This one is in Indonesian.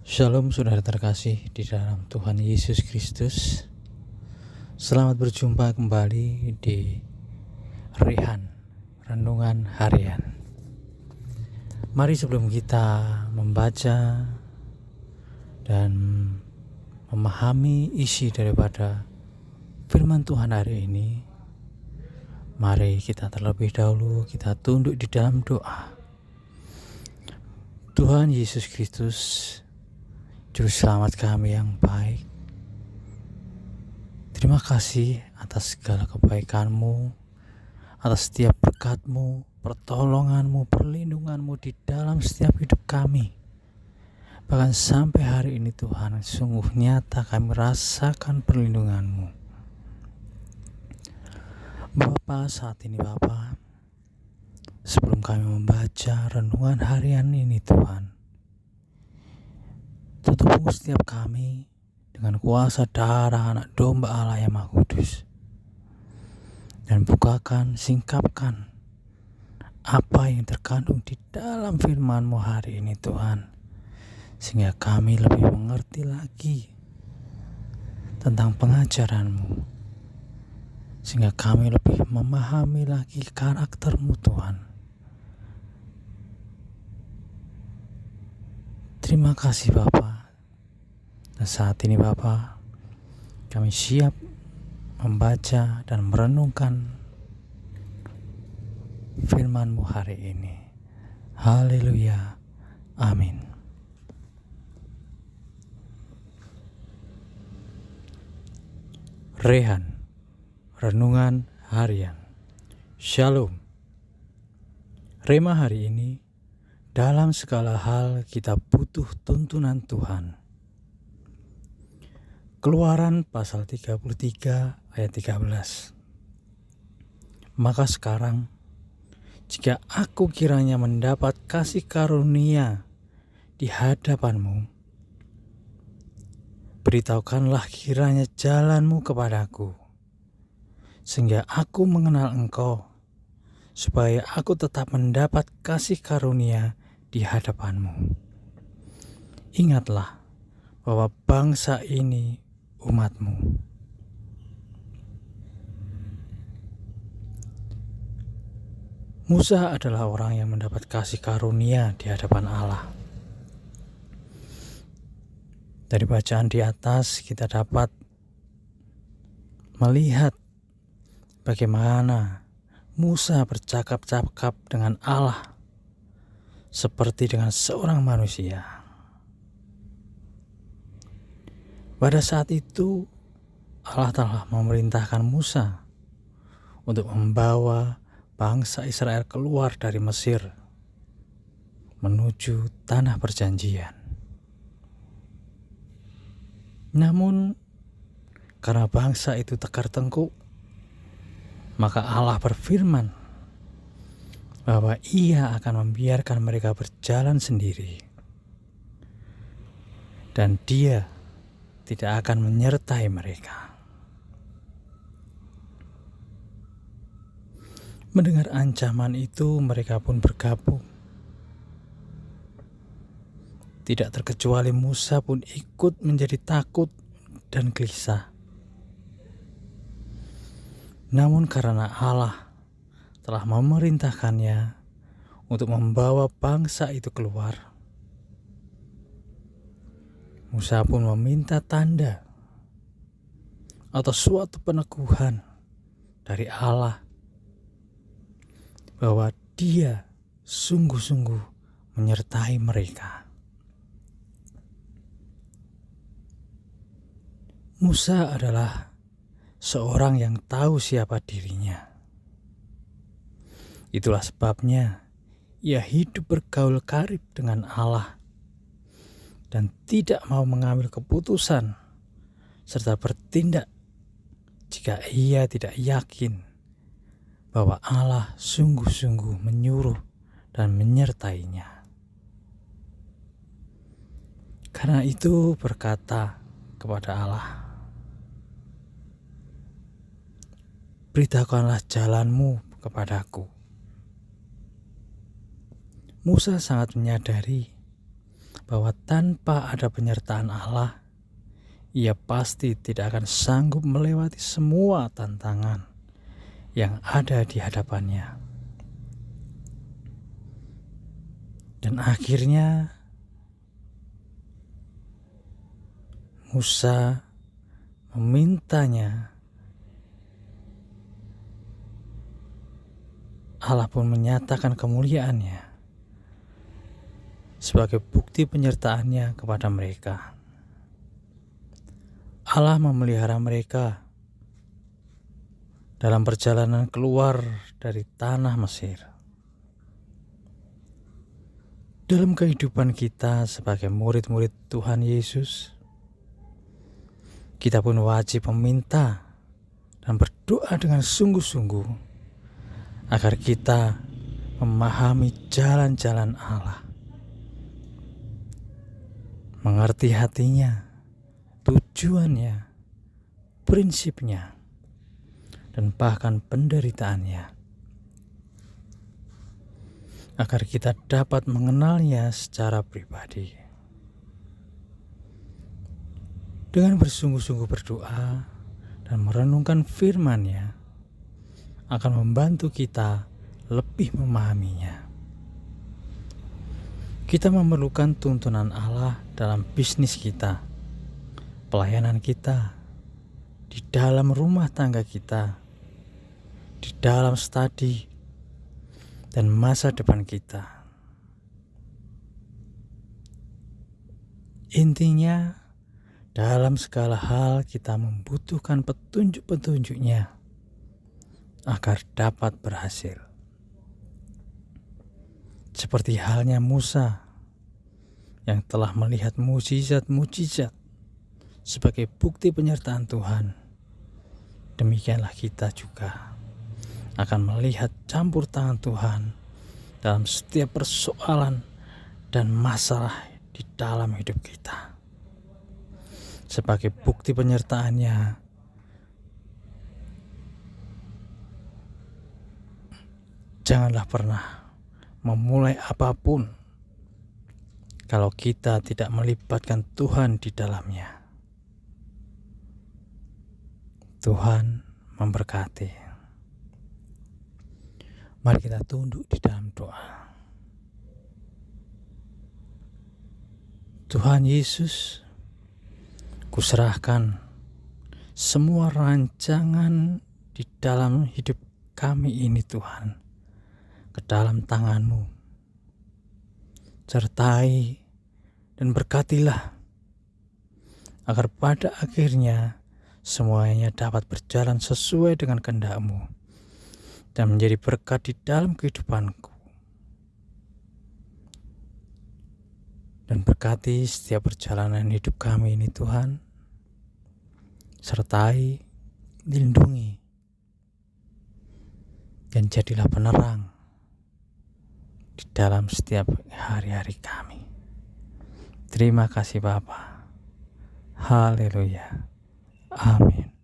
Shalom saudara terkasih di dalam Tuhan Yesus Kristus. Selamat berjumpa kembali di Rehan Renungan Harian. Mari sebelum kita membaca dan memahami isi daripada firman Tuhan hari ini, mari kita terlebih dahulu kita tunduk di dalam doa. Tuhan Yesus Kristus, Juru Selamat kami yang baik, terima kasih atas segala kebaikan-Mu, atas setiap berkat-Mu, pertolongan-Mu, perlindungan-Mu di dalam setiap hidup kami. Bahkan sampai hari ini Tuhan, sungguh nyata kami rasakan perlindungan-Mu. Bapa, saat ini Bapa, sebelum kami membaca renungan harian ini Tuhan, tutup setiap kami dengan kuasa darah anak domba Allah yang Maha Kudus, dan bukakan, singkapkan apa yang terkandung di dalam firman-Mu hari ini Tuhan, sehingga kami lebih mengerti lagi tentang pengajaran-Mu, sehingga kami lebih memahami lagi karakter-Mu Tuhan. Terima kasih Bapa. Dan saat ini Bapa, kami siap membaca dan merenungkan firman-Mu hari ini. Haleluya. Amin. Rehan Renungan Harian. Shalom. Rema hari ini, dalam segala hal kita butuh tuntunan Tuhan. Keluaran pasal 33 ayat 13. Maka sekarang, jika aku kiranya mendapat kasih karunia di hadapan-Mu, beritahukanlah kiranya jalan-Mu kepadaku, sehingga aku mengenal Engkau, supaya aku tetap mendapat kasih karunia di hadapan-Mu. Ingatlah bahwa bangsa ini umat-Mu. Musa adalah orang yang mendapat kasih karunia di hadapan Allah. Dari bacaan di atas kita dapat melihat bagaimana Musa bercakap-cakap dengan Allah seperti dengan seorang manusia. Pada saat itu Allah telah memerintahkan Musa untuk membawa bangsa Israel keluar dari Mesir menuju tanah perjanjian. Namun karena bangsa itu tegar tengkuk, maka Allah berfirman bahwa Ia akan membiarkan mereka berjalan sendiri, dan Dia tidak akan menyertai mereka. Mendengar ancaman itu, mereka pun bergabung. Tidak terkecuali Musa pun ikut menjadi takut dan gelisah. Namun karena Allah telah memerintahkannya untuk membawa bangsa itu keluar, Musa pun meminta tanda atau suatu peneguhan dari Allah bahwa Dia sungguh-sungguh menyertai mereka. Musa adalah seorang yang tahu siapa dirinya. Itulah sebabnya ia hidup bergaul karib dengan Allah dan tidak mau mengambil keputusan serta bertindak jika ia tidak yakin bahwa Allah sungguh-sungguh menyuruh dan menyertainya. Karena itu berkata kepada Allah, beritahukanlah jalan-Mu kepadaku. Musa sangat menyadari bahwa tanpa ada penyertaan Allah, ia pasti tidak akan sanggup melewati semua tantangan yang ada di hadapannya. Dan akhirnya Musa memintanya. Allah pun menyatakan kemuliaannya sebagai bukti penyertaannya kepada mereka. Allah memelihara mereka dalam perjalanan keluar dari tanah Mesir. Dalam kehidupan kita sebagai murid-murid Tuhan Yesus, kita pun wajib meminta dan berdoa dengan sungguh-sungguh agar kita memahami jalan-jalan Allah, mengerti hatinya, tujuannya, prinsipnya, dan bahkan penderitaannya, agar kita dapat mengenalnya secara pribadi. Dengan bersungguh-sungguh berdoa dan merenungkan firman-Nya akan membantu kita lebih memahaminya. Kita memerlukan tuntunan Allah dalam bisnis kita, pelayanan kita, di dalam rumah tangga kita, di dalam studi, dan masa depan kita. Intinya, dalam segala hal kita membutuhkan petunjuk-petunjuk-Nya agar dapat berhasil. Seperti halnya Musa yang telah melihat mukjizat-mukjizat sebagai bukti penyertaan Tuhan, demikianlah kita juga akan melihat campur tangan Tuhan dalam setiap persoalan dan masalah di dalam hidup kita. Sebagai bukti penyertaan-Nya, janganlah pernah memulai apapun kalau kita tidak melibatkan Tuhan di dalamnya. Tuhan memberkati. Mari kita tunduk di dalam doa. Tuhan Yesus, kuserahkan semua rancangan di dalam hidup kami ini Tuhan ke dalam tangan-Mu. Sertai dan berkatilah agar pada akhirnya semuanya dapat berjalan sesuai dengan kehendak-Mu dan menjadi berkat di dalam kehidupanku. Dan berkati setiap perjalanan hidup kami ini Tuhan. Sertai, lindungi, dan jadilah penerang di dalam setiap hari-hari kami. Terima kasih Bapa. Haleluya. Amin.